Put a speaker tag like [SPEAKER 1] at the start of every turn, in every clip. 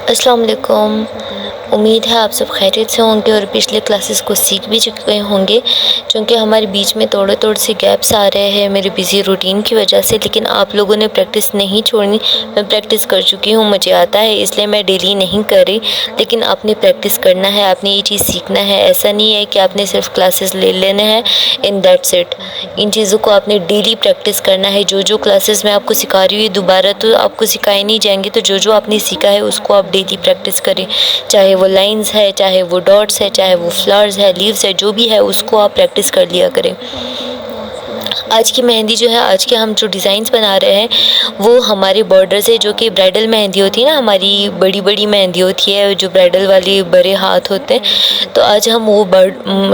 [SPEAKER 1] अस्सलाम वालेकुम। उम्मीद है आप सब खैरियत से होंगे और पिछले क्लासेस को सीख भी चुके होंगे, क्योंकि हमारे बीच में थोड़े से गैप्स आ रहे हैं मेरे बिज़ी रूटीन की वजह से। लेकिन आप लोगों ने प्रैक्टिस नहीं छोड़नी। मैं प्रैक्टिस कर चुकी हूँ, मुझे आता है, इसलिए मैं डेली नहीं कर रही। लेकिन आपने प्रैक्टिस करना है, आपने ये चीज़ सीखना है। ऐसा नहीं है कि आपने सिर्फ क्लासेस ले लेने हैं इन दैट्स इट। इन चीज़ों को आपने डेली प्रैक्टिस करना है। जो क्लासेस मैं आपको सिखा रही हूँ दोबारा तो आपको सिखाए नहीं जाएंगे। तो जो आपने सीखा है उसको आप डेली प्रैक्टिस करें, चाहे वो लाइंस है, चाहे वो डॉट्स है, चाहे वो फ्लावर्स है, लीव्स है, जो भी है उसको आप प्रैक्टिस कर लिया करें। आज की मेहंदी जो है, आज के हम जो डिज़ाइंस बना रहे हैं वो हमारे बॉर्डर से, जो कि ब्राइडल मेहंदी होती है ना, हमारी बड़ी बड़ी मेहंदी होती है जो ब्राइडल वाली बड़े हाथ होते हैं। तो आज हम वो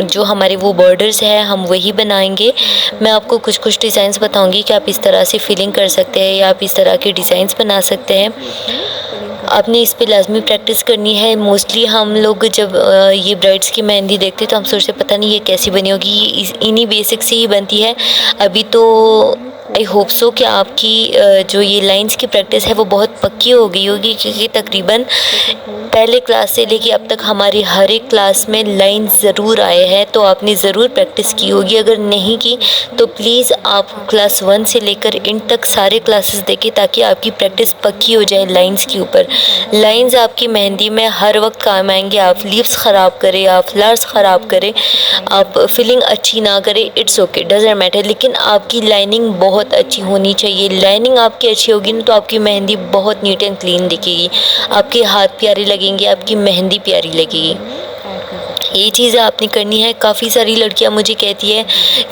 [SPEAKER 1] जो हमारे वो बॉर्डर्स है हम वही बनाएंगे। मैं आपको कुछ डिज़ाइंस बताऊंगी कि आप इस तरह से फिलिंग कर सकते हैं या आप इस तरह के डिज़ाइंस बना सकते हैं। आपने इस पे लाजमी प्रैक्टिस करनी है। मोस्टली हम लोग जब ये ब्राइड्स की मेहंदी देखते हैं तो हम सोचते पता नहीं ये कैसी बनी होगी, ये इन्हीं बेसिक से ही बनती है। अभी तो आई होप सो कि आपकी जो ये लाइंस की प्रैक्टिस है वो बहुत पक्की हो गई होगी, क्योंकि तकरीबन पहले क्लास से लेके अब तक हमारी हर एक क्लास में लाइन ज़रूर आए हैं। तो आपने ज़रूर प्रैक्टिस की होगी। अगर नहीं की तो प्लीज़ आप क्लास 1 से लेकर इन तक सारे क्लासेस देखें, ताकि आपकी प्रैक्टिस पक्की हो जाए लाइंस के ऊपर। लाइंस आपकी मेहंदी में हर वक्त काम आएंगे। आप लीव्स ख़राब करें, आप फ्लावर्स ख़राब करें, आप फिलिंग अच्छी ना करें, इट्स ओके, डज़ंट मैटर, लेकिन आपकी लाइनिंग बहुत अच्छी होनी चाहिए। लाइनिंग आपकी अच्छी होगी ना तो आपकी मेहंदी बहुत नीट एंड क्लीन दिखेगी, आपके हाथ प्यारे लगेंगे, आपकी मेहंदी प्यारी लगेगी। ये चीज़ें आपने करनी है। काफ़ी सारी लड़कियां मुझे कहती है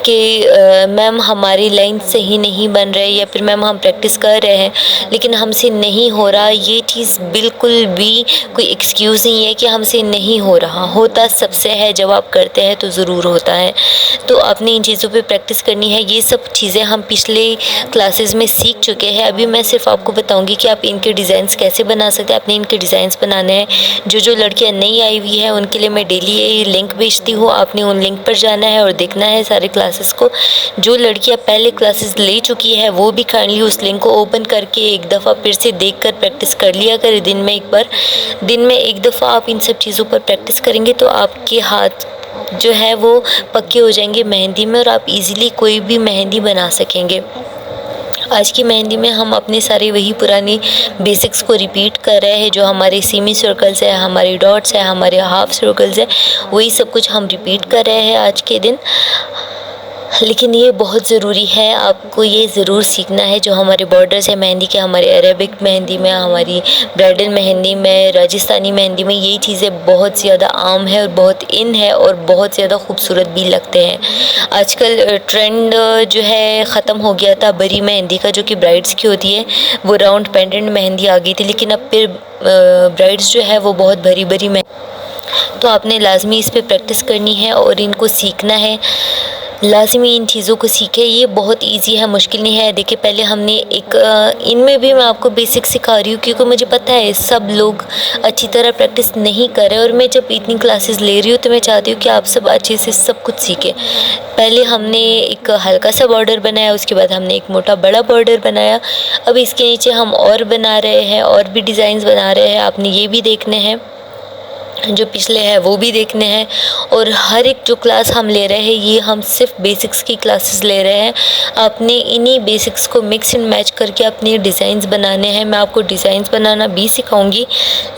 [SPEAKER 1] कि मैम हमारी लाइन सही नहीं बन रहे, या फिर मैम हम प्रैक्टिस कर रहे हैं लेकिन हमसे नहीं हो रहा। ये चीज़ बिल्कुल भी कोई एक्सक्यूज़ नहीं है कि हमसे नहीं हो रहा, होता सबसे है। जब आप करते हैं तो ज़रूर होता है। तो आपने इन चीज़ों पे प्रैक्टिस करनी है। ये सब चीज़ें हम पिछले क्लासेस में सीख चुके हैं। अभी मैं सिर्फ आपको बताऊँगी कि आप इनके डिज़ाइंस कैसे बना सकते हैं। आपने इनके डिज़ाइंस बनाने हैं। जो लड़कियाँ नई आई हुई हैं उनके लिए मैं डेली लिंक भेजती हूँ, आपने उन लिंक पर जाना है और देखना है सारे क्लासेस को। जो लड़कियाँ पहले क्लासेस ले चुकी है वो भी काइंडली उस लिंक को ओपन करके एक दफ़ा फिर से देखकर प्रैक्टिस कर लिया करें। दिन में एक दफ़ा आप इन सब चीज़ों पर प्रैक्टिस करेंगे तो आपके हाथ जो है वो पक्के हो जाएंगे मेहंदी में, और आप इजीली कोई भी मेहंदी बना सकेंगे। आज की मेहंदी में हम अपने सारे वही पुरानी बेसिक्स को रिपीट कर रहे हैं। जो हमारे सेमी सर्कल्स है, हमारे डॉट्स है, हमारे हाफ सर्कल्स है, वही सब कुछ हम रिपीट कर रहे हैं आज के दिन। लेकिन ये बहुत ज़रूरी है, आपको ये ज़रूर सीखना है। जो हमारे बॉर्डर्स है मेहंदी के, हमारे अरेबिक मेहंदी में, हमारी ब्राइडल मेहंदी में, राजस्थानी मेहंदी में, ये चीज़ें बहुत ज़्यादा आम है और बहुत इन है और बहुत ज़्यादा खूबसूरत भी लगते हैं। आजकल ट्रेंड जो है ख़त्म हो गया था बरी मेहंदी का, जो कि ब्राइड्स की होती है। वो राउंड पेंडेंट मेहंदी आ गई थी, लेकिन अब फिर ब्राइड्स जो है वो बहुत भरी भरी तो आपने लाजमी इस पर प्रैक्टिस करनी है और इनको सीखना है। लाज़मी इन चीज़ों को सीखें। ये बहुत इजी है, मुश्किल नहीं है। देखिए पहले हमने इनमें भी मैं आपको बेसिक सिखा रही हूँ, क्योंकि मुझे पता है सब लोग अच्छी तरह प्रैक्टिस नहीं कर रहे, और मैं जब इतनी क्लासेस ले रही हूँ तो मैं चाहती हूँ कि आप सब अच्छे से सब कुछ सीखें। पहले हमने एक हल्का सा बॉर्डर बनाया, उसके बाद हमने एक मोटा बड़ा बॉर्डर बनाया। अब इसके नीचे हम और बना रहे हैं, और भी डिज़ाइंस बना रहे हैं। आपने ये भी देखने हैं, जो पिछले हैं वो भी देखने हैं। और हर एक जो क्लास हम ले रहे हैं ये हम सिर्फ बेसिक्स की क्लासेस ले रहे हैं। आपने इन्हीं बेसिक्स को मिक्स एंड मैच करके अपने डिज़ाइंस बनाने हैं। मैं आपको डिज़ाइंस बनाना भी सिखाऊंगी,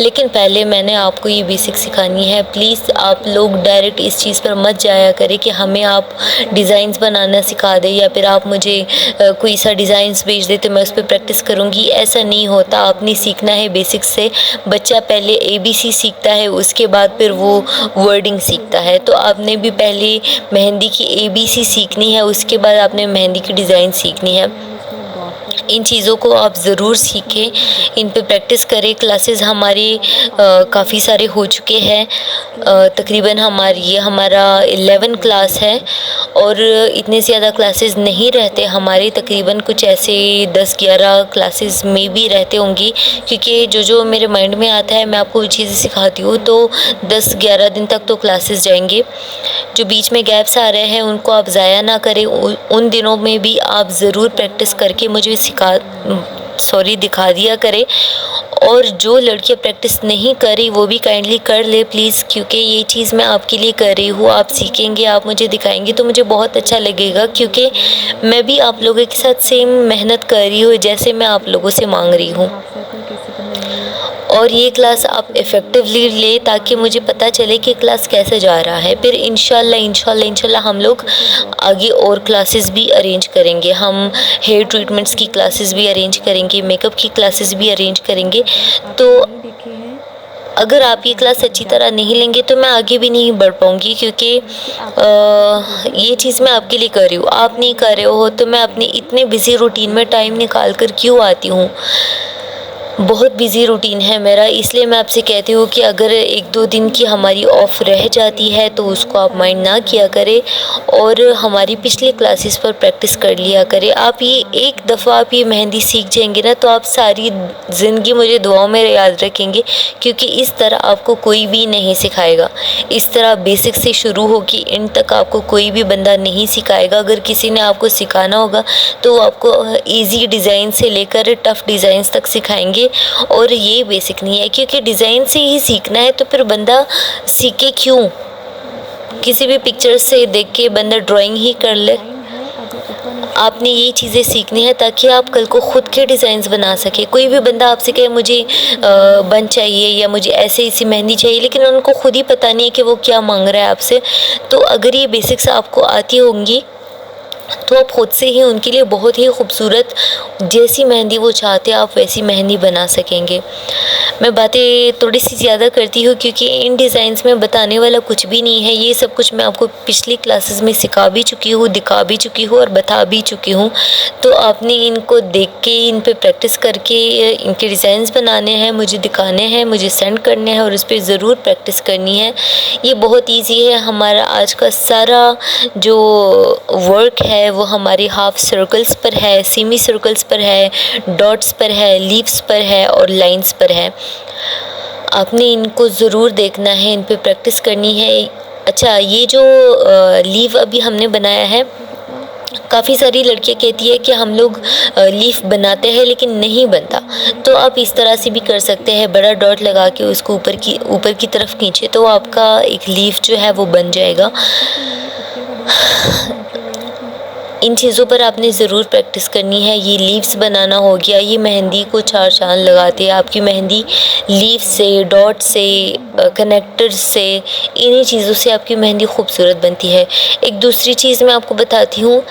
[SPEAKER 1] लेकिन पहले मैंने आपको ये बेसिक सिखानी है। प्लीज़ आप लोग डायरेक्ट इस चीज़ पर मत जाया करें कि हमें आप डिज़ाइंस बनाना सिखा दें, या फिर आप मुझे कोई सा डिज़ाइंस भेज दे तो मैं उस पर प्रैक्टिस करूँगी। ऐसा नहीं होता। आपने सीखना है बेसिक्स से। बच्चा पहले ABC सीखता है, उसके बाद फिर वो वर्डिंग सीखता है। तो आपने भी पहले मेहंदी की ABC सीखनी है, उसके बाद आपने मेहंदी की डिज़ाइन सीखनी है। इन चीज़ों को आप ज़रूर सीखें, इन पे प्रैक्टिस करें। क्लासेस हमारे काफ़ी सारे हो चुके हैं। तकरीबन हमारा 11 क्लास है, और इतने ज़्यादा क्लासेस नहीं रहते हमारे। तकरीबन कुछ ऐसे 10-11 क्लासेस में भी रहते होंगी, क्योंकि जो मेरे माइंड में आता है मैं आपको वो चीज़ें सिखाती हूँ। तो 10-11 दिन तक तो क्लासेस जाएंगे। जो बीच में गैप्स आ रहे हैं उनको आप ज़ाया ना करें। उन दिनों में भी आप ज़रूर प्रैक्टिस करके मुझे सॉरी दिखा दिया करें। और जो लड़कियां प्रैक्टिस नहीं कर रही वो भी काइंडली कर ले प्लीज़, क्योंकि ये चीज़ मैं आपके लिए कर रही हूँ। आप सीखेंगे, आप मुझे दिखाएंगे तो मुझे बहुत अच्छा लगेगा, क्योंकि मैं भी आप लोगों के साथ सेम मेहनत कर रही हूँ जैसे मैं आप लोगों से मांग रही हूँ। और ये क्लास आप इफ़ेक्टिवली ले ताकि मुझे पता चले कि क्लास कैसे जा रहा है। फिर इंशाल्लाह हम लोग आगे और क्लासेस भी अरेंज करेंगे। हम हेयर ट्रीटमेंट्स की क्लासेस भी अरेंज करेंगे, मेकअप की क्लासेस भी अरेंज करेंगे। तो अगर आप ये क्लास अच्छी तरह नहीं लेंगे तो मैं आगे भी नहीं बढ़ पाऊँगी, क्योंकि ये चीज़ मैं आपके लिए कर रही हूँ। आप नहीं कर रहे हो तो मैं अपने इतने बिज़ी रूटीन में टाइम निकाल कर क्यों आती हूँ। बहुत बिज़ी रूटीन है मेरा, इसलिए मैं आपसे कहती हूँ कि अगर 1-2 दिन की हमारी ऑफ रह जाती है तो उसको आप माइंड ना किया करें और हमारी पिछली क्लासेस पर प्रैक्टिस कर लिया करें। आप ये एक दफ़ा आप ये मेहंदी सीख जाएंगे ना तो आप सारी ज़िंदगी मुझे दुआओं में याद रखेंगे, क्योंकि इस तरह आपको कोई भी नहीं सिखाएगा। इस तरह बेसिक से शुरू होकर एंड तक आपको कोई भी बंदा नहीं सिखाएगा। अगर किसी ने आपको सिखाना होगा तो आपको ईजी डिज़ाइन से लेकर टफ़ डिज़ाइंस तक सिखाएंगे। और ये बेसिक नहीं है, क्योंकि डिज़ाइन से ही सीखना है तो फिर बंदा सीखे क्यों। किसी भी पिक्चर से देख के बंदा ड्राइंग ही कर ले। आपने ये चीज़ें सीखनी है ताकि आप कल को ख़ुद के डिज़ाइंस बना सके। कोई भी बंदा आपसे कहे मुझे बन चाहिए या मुझे ऐसे ऐसी मेहंदी चाहिए, लेकिन उनको खुद ही पता नहीं है कि वो क्या मांग रहा है आपसे। तो अगर ये बेसिक्स आपको आती होंगी तो आप ख़ुद से ही उनके लिए बहुत ही खूबसूरत जैसी मेहंदी वो चाहते हैं आप वैसी मेहंदी बना सकेंगे। मैं बातें थोड़ी सी ज़्यादा करती हूँ क्योंकि इन डिज़ाइंस में बताने वाला कुछ भी नहीं है। ये सब कुछ मैं आपको पिछली क्लासेस में सिखा भी चुकी हूँ, दिखा भी चुकी हूँ और बता भी चुकी हूँ। तो आपने इनको देख के इन पे प्रैक्टिस करके इनके डिज़ाइंस बनाने हैं, मुझे दिखाने हैं, मुझे सेंड करने हैं और उस पर ज़रूर प्रैक्टिस करनी है। ये बहुत ईजी है। हमारा आज का सारा जो वर्क है वो हमारे हाफ सर्कल्स पर है, सेमी सर्कल्स पर है, डॉट्स पर है, लीव्स पर है और लाइंस पर है। आपने इनको ज़रूर देखना है, इन पे प्रैक्टिस करनी है। अच्छा, ये जो लीव अभी हमने बनाया है, काफ़ी सारी लड़कियां कहती है कि हम लोग लीफ बनाते हैं लेकिन नहीं बनता। तो आप इस तरह से भी कर सकते हैं, बड़ा डॉट लगा के उसको ऊपर की तरफ खींचे तो आपका एक लीफ जो है वो बन जाएगा। इन चीज़ों पर आपने ज़रूर प्रैक्टिस करनी है। ये लीव्स बनाना हो गया, ये मेहंदी को 4 चाँद लगाते हैं। आपकी मेहंदी लीव से, डॉट से, कनेक्टर से, इन्हीं चीज़ों से आपकी मेहंदी खूबसूरत बनती है। एक दूसरी चीज़ मैं आपको बताती हूँ,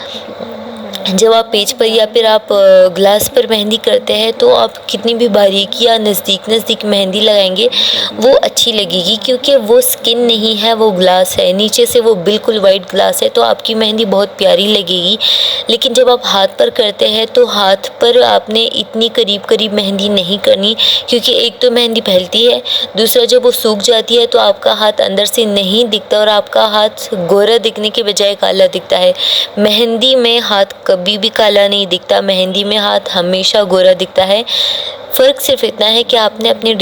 [SPEAKER 1] जब आप पेज पर या फिर आप ग्लास पर मेहंदी करते हैं तो आप कितनी भी बारीक या नज़दीक मेहंदी लगाएंगे वो अच्छी लगेगी, क्योंकि वो स्किन नहीं है, वो ग्लास है। नीचे से वो बिल्कुल वाइट ग्लास है तो आपकी मेहंदी बहुत प्यारी लगेगी। लेकिन जब आप हाथ पर करते हैं तो हाथ पर आपने इतनी करीब मेहंदी नहीं करनी, क्योंकि एक तो मेहंदी फैलती है, दूसरा जब वो सूख जाती है तो आपका हाथ अंदर से नहीं दिखता और आपका हाथ गोरा दिखने के बजाय काला दिखता है। मेहंदी में हाथ कभी भी काला नहीं दिखता, मेहंदी में हाथ हमेशा गोरा दिखता है। फ़र्क सिर्फ इतना है कि आपने अपने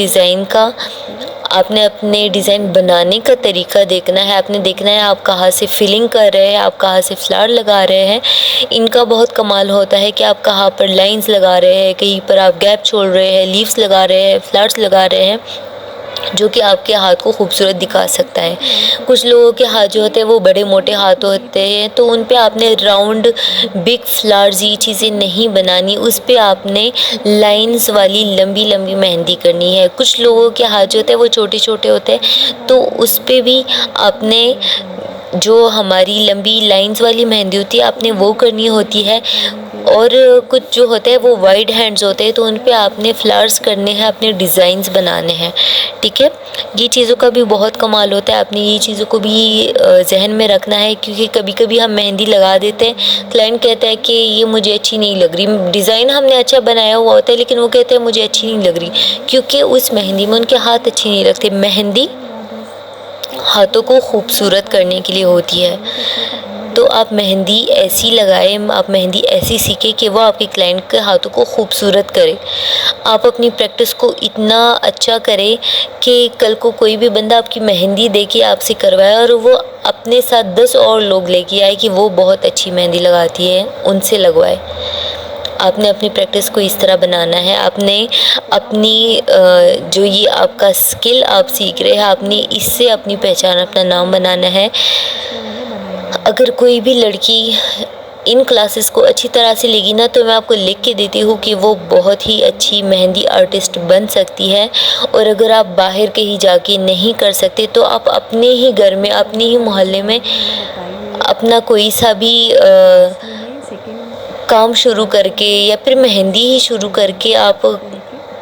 [SPEAKER 1] डिज़ाइन बनाने का तरीका देखना है। आपने देखना है आप कहाँ से फिलिंग कर रहे हैं, आप कहाँ से फ्लावर लगा रहे हैं। इनका बहुत कमाल होता है कि आप कहाँ पर लाइंस लगा रहे हैं, कहीं पर आप गैप छोड़ रहे हैं, लीव्स लगा रहे हैं, फ्लावर्स लगा रहे हैं, जो कि आपके हाथ को खूबसूरत दिखा सकता है। कुछ लोगों के हाथ जो होते हैं वो बड़े मोटे हाथ होते हैं तो उन पे आपने राउंड बिग फ्लावर्स ये चीज़ें नहीं बनानी, उस पे आपने लाइंस वाली लंबी मेहंदी करनी है। कुछ लोगों के हाथ जो होते हैं वो छोटे होते हैं तो उस पे भी आपने जो हमारी लंबी लाइंस वाली मेहंदी होती है आपने वो करनी होती है। और कुछ जो होते हैं वो वाइड हैंड्स होते हैं तो उन पे आपने फ्लावर्स करने हैं, अपने डिज़ाइंस बनाने हैं। ठीक है, ये चीज़ों का भी बहुत कमाल होता है। आपने ये चीज़ों को भी जहन में रखना है, क्योंकि कभी हम मेहंदी लगा देते हैं, क्लाइंट कहता है कि ये मुझे अच्छी नहीं लग रही। डिज़ाइन हमने अच्छा बनाया हुआ होता है लेकिन वो कहते हैं मुझे अच्छी नहीं लग रही, क्योंकि उस मेहंदी में उनके हाथ अच्छे नहीं लगते। मेहंदी हाथों को खूबसूरत करने के लिए होती है। तो आप मेहंदी ऐसी लगाएं, आप मेहंदी ऐसी सीखें कि वो आपके क्लाइंट के हाथों को खूबसूरत करे। आप अपनी प्रैक्टिस को इतना अच्छा करें कि कल को कोई भी बंदा आपकी मेहंदी देके आपसे करवाए और वो अपने साथ 10 और लोग लेके आए कि वो बहुत अच्छी मेहंदी लगाती है, उनसे लगवाए। आपने अपनी प्रैक्टिस को इस तरह बनाना है, आपने अपनी जो ये आपका स्किल आप सीख रहे हैं, आपने इससे अपनी पहचान, अपना नाम बनाना है। अगर कोई भी लड़की इन क्लासेस को अच्छी तरह से लेगी ना, तो मैं आपको लिख के देती हूँ कि वो बहुत ही अच्छी मेहंदी आर्टिस्ट बन सकती है। और अगर आप बाहर कहीं जाके नहीं कर सकते, तो आप अपने ही घर में, अपने ही मोहल्ले में अपना कोई सा भी काम शुरू करके या फिर मेहंदी ही शुरू करके आप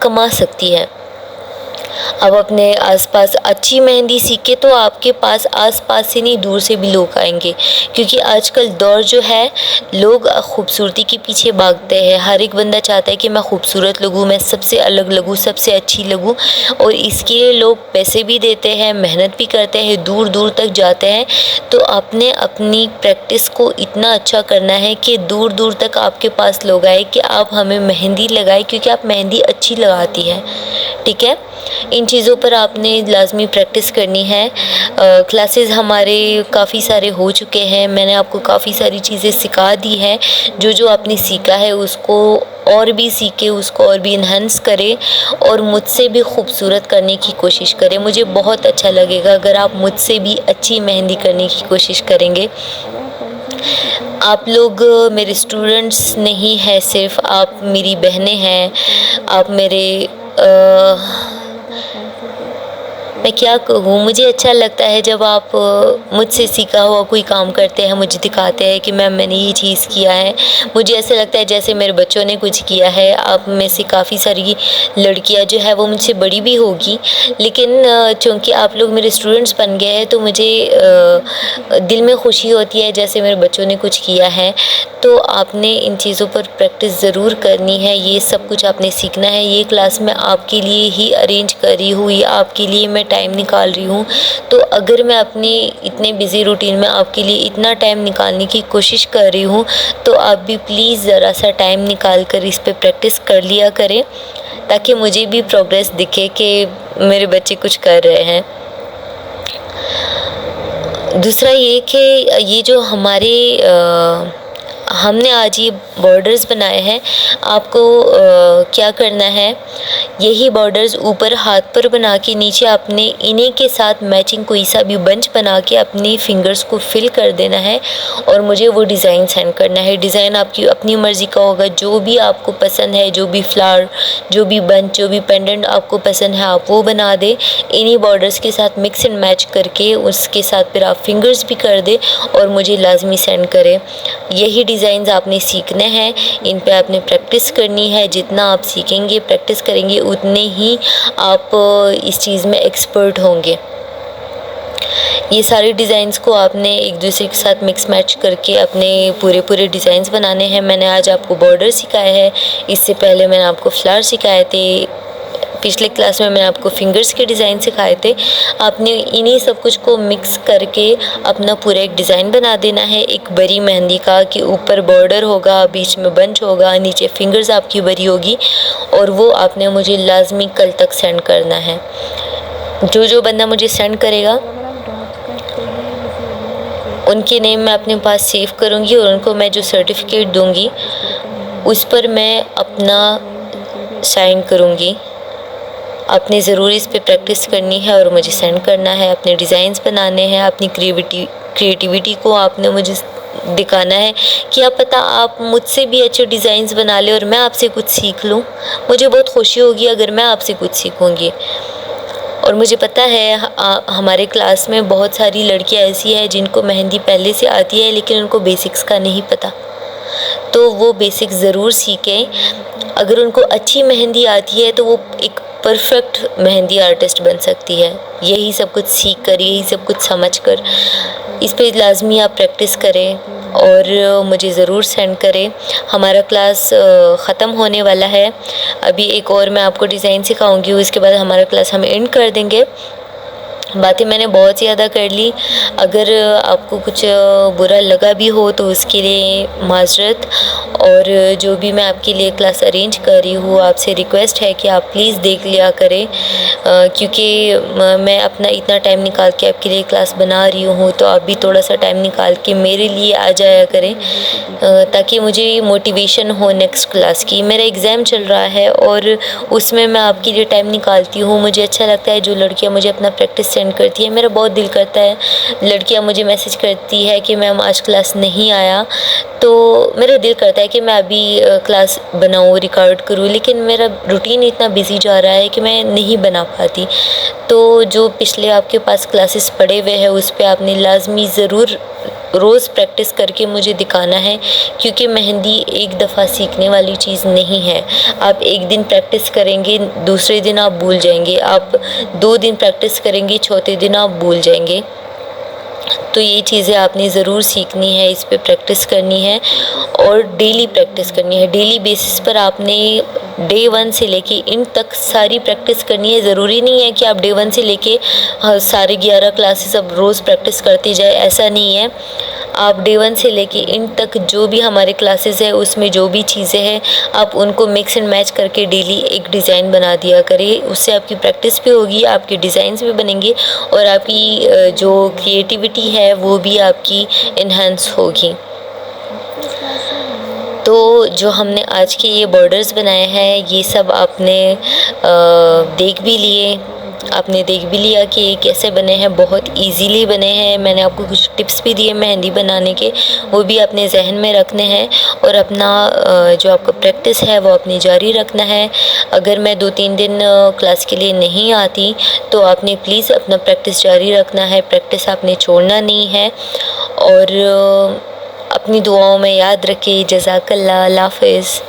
[SPEAKER 1] कमा सकती है। अब अपने आसपास अच्छी मेहंदी सीखे तो आपके पास आसपास से नहीं, दूर से भी लोग आएंगे, क्योंकि आजकल दौर जो है, लोग खूबसूरती के पीछे भागते हैं। हर एक बंदा चाहता है कि मैं खूबसूरत लगूँ, मैं सबसे अलग लगूँ, सबसे अच्छी लगूँ, और इसके लिए लोग पैसे भी देते हैं, मेहनत भी करते हैं, दूर दूर तक जाते हैं। तो आपने अपनी प्रैक्टिस को इतना अच्छा करना है कि दूर दूर तक आपके पास लोग आए कि आप हमें मेहंदी लगाए, क्योंकि आप मेहंदी अच्छी लगाती हैं। ठीक है, इन चीज़ों पर आपने लाजमी प्रैक्टिस करनी है। क्लासेस हमारे काफ़ी सारे हो चुके हैं, मैंने आपको काफ़ी सारी चीज़ें सिखा दी हैं। जो आपने सीखा है उसको और भी सीखे, उसको और भी इन्हांस करें और मुझसे भी खूबसूरत करने की कोशिश करें। मुझे बहुत अच्छा लगेगा अगर आप मुझसे भी अच्छी मेहंदी करने की कोशिश करेंगे। आप लोग मेरे स्टूडेंट्स नहीं हैं, सिर्फ आप मेरी बहनें हैं, आप मेरे मैं क्या कहूँ, मुझे अच्छा लगता है जब आप मुझसे सीखा हुआ कोई काम करते हैं, मुझे दिखाते हैं कि मैंने ये चीज़ किया है। मुझे ऐसा लगता है जैसे मेरे बच्चों ने कुछ किया है। आप में से काफ़ी सारी लड़कियां जो है वो मुझसे बड़ी भी होगी, लेकिन चूँकि आप लोग मेरे स्टूडेंट्स बन गए हैं, तो मुझे दिल में खुशी होती है जैसे मेरे बच्चों ने कुछ किया है। तो आपने इन चीज़ों पर प्रैक्टिस ज़रूर करनी है, ये सब कुछ आपने सीखना है। ये क्लास मैं आपके लिए ही अरेंज कर रही हूँ, ये आपके लिए मैं टाइम निकाल रही हूँ। तो अगर मैं अपनी इतने बिज़ी रूटीन में आपके लिए इतना टाइम निकालने की कोशिश कर रही हूँ, तो आप भी प्लीज़ ज़रा सा टाइम निकाल कर इस पे प्रैक्टिस कर लिया करें, ताकि मुझे भी प्रोग्रेस दिखे कि मेरे बच्चे कुछ कर रहे हैं। दूसरा ये कि ये जो हमारे हमने आज ये बॉर्डर्स बनाए हैं, आपको क्या करना है, यही बॉर्डर्स ऊपर हाथ पर बना के नीचे आपने इन्हीं के साथ मैचिंग कोई सा भी बंच बना के अपनी फिंगर्स को फिल कर देना है और मुझे वो डिज़ाइन सेंड करना है। डिज़ाइन आपकी अपनी मर्ज़ी का होगा, जो भी आपको पसंद है, जो भी फ्लावर, जो भी बंच, जो भी पेंडेंट आपको पसंद है, आप वो बना दें। इन्हीं बॉर्डर्स के साथ मिक्स एंड मैच करके उसके साथ फिर आप फिंगर्स भी कर दें और मुझे लाजमी सेंड करें। यही डिज़ाइंस आपने सीखने हैं, इन पे आपने प्रैक्टिस करनी है। जितना आप सीखेंगे, प्रैक्टिस करेंगे, उतने ही आप इस चीज़ में एक्सपर्ट होंगे। ये सारे डिज़ाइंस को आपने एक दूसरे के साथ मिक्स मैच करके अपने पूरे डिज़ाइंस बनाने हैं। मैंने आज आपको बॉर्डर सिखाए हैं, इससे पहले मैंने आपको फ्लावर सिखाए थे, पिछले क्लास में मैंने आपको फिंगर्स के डिज़ाइन सिखाए थे। आपने इन्हीं सब कुछ को मिक्स करके अपना पूरा एक डिज़ाइन बना देना है, एक बड़ी मेहंदी का, कि ऊपर बॉर्डर होगा, बीच में बंच होगा, नीचे फिंगर्स आपकी बड़ी होगी, और वो आपने मुझे लाजमी कल तक सेंड करना है। जो बंदा मुझे सेंड करेगा उनके नेम मैं अपने पास सेव करूँगी और उनको मैं जो सर्टिफिकेट दूँगी उस पर मैं अपना साइन करूँगी। आपने ज़रूर इस पे प्रैक्टिस करनी है और मुझे सेंड करना है। अपने डिज़ाइंस बनाने हैं, अपनी क्रिएटिविटी को आपने मुझे दिखाना है कि आप पता आप मुझसे भी अच्छे डिज़ाइंस बना ले और मैं आपसे कुछ सीख लूँ। मुझे बहुत खुशी होगी अगर मैं आपसे कुछ सीखूँगी। और मुझे पता है हमारे क्लास में बहुत सारी लड़कियाँ ऐसी हैं जिनको मेहंदी पहले से आती है, लेकिन उनको बेसिक्स का नहीं पता, तो वो बेसिक्स ज़रूर सीखें। अगर उनको अच्छी मेहंदी आती है तो वो एक परफेक्ट मेहंदी आर्टिस्ट बन सकती है। यही सब कुछ सीख कर, यही सब कुछ समझ कर, इस पे लाजमी आप प्रैक्टिस करें और मुझे ज़रूर सेंड करें। हमारा क्लास ख़त्म होने वाला है, अभी एक और मैं आपको डिज़ाइन सिखाऊंगी, उसके बाद हमारा क्लास हम एंड कर देंगे। बातें मैंने बहुत ज़्यादा कर ली। अगर आपको कुछ बुरा लगा भी हो तो उसके लिए माज़रत। और जो भी मैं आपके लिए क्लास अरेंज कर रही हूँ, आपसे रिक्वेस्ट है कि आप प्लीज़ देख लिया करें, क्योंकि मैं अपना इतना टाइम निकाल के आपके लिए क्लास बना रही हूँ, तो आप भी थोड़ा सा टाइम निकाल के मेरे लिए आ जाया करें, ताकि मुझे मोटिवेशन हो नेक्स्ट क्लास की। मेरा एग्ज़ाम चल रहा है और उसमें मैं आपके लिए टाइम निकालती हूँ। मुझे अच्छा लगता है जो लड़कियाँ मुझे अपना प्रैक्टिस सेंड करती है। मेरा बहुत दिल करता है, लड़कियाँ मुझे मैसेज करती है कि मैम आज क्लास नहीं आया, तो मेरा दिल करता है कि मैं अभी क्लास बनाऊँ, रिकॉर्ड करूँ, लेकिन मेरा रूटीन इतना बिज़ी जा रहा है कि मैं नहीं बना पाती। तो जो पिछले आपके पास क्लासेस पड़े हुए हैं उस पे आपने लाज़मी ज़रूर रोज़ प्रैक्टिस करके मुझे दिखाना है, क्योंकि मेहंदी एक दफ़ा सीखने वाली चीज़ नहीं है। आप एक दिन प्रैक्टिस करेंगे, दूसरे दिन आप भूल जाएंगे, आप 2 दिन प्रैक्टिस करेंगे, चौथे दिन आप भूल जाएंगे। तो ये चीज़ें आपने ज़रूर सीखनी है, इस पे प्रैक्टिस करनी है और डेली प्रैक्टिस करनी है। डेली बेसिस पर आपने डे 1 से लेके एंड तक सारी प्रैक्टिस करनी है। ज़रूरी नहीं है कि आप डे 1 से लेके सारे 11 क्लासेस अब रोज़ प्रैक्टिस करते जाए, ऐसा नहीं है। आप डे 1 से लेके एंड तक जो भी हमारे क्लासेस है उसमें जो भी चीज़ें हैं आप उनको मिक्स एंड मैच करके डेली एक डिज़ाइन बना दिया करिए। उससे आपकी प्रैक्टिस भी होगी, आपके डिज़ाइंस भी बनेंगे और आपकी जो क्रिएटिविटी है वो भी आपकी इन्हांस होगी। तो जो हमने आज के ये बॉर्डर्स बनाए हैं ये सब आपने देख भी लिए, आपने देख भी लिया कि ये कैसे बने हैं। बहुत इजीली बने हैं। मैंने आपको कुछ टिप्स भी दिए मेहंदी बनाने के, वो भी अपने जहन में रखने हैं और अपना जो आपका प्रैक्टिस है वो अपनी जारी रखना है। अगर मैं 2-3 दिन क्लास के लिए नहीं आती तो आपने प्लीज़ अपना प्रैक्टिस जारी रखना है, प्रैक्टिस आपने छोड़ना नहीं है। और अपनी दुआओं में याद रखें। जज़ाकल्लाह, अल्लाह हाफ़िज़।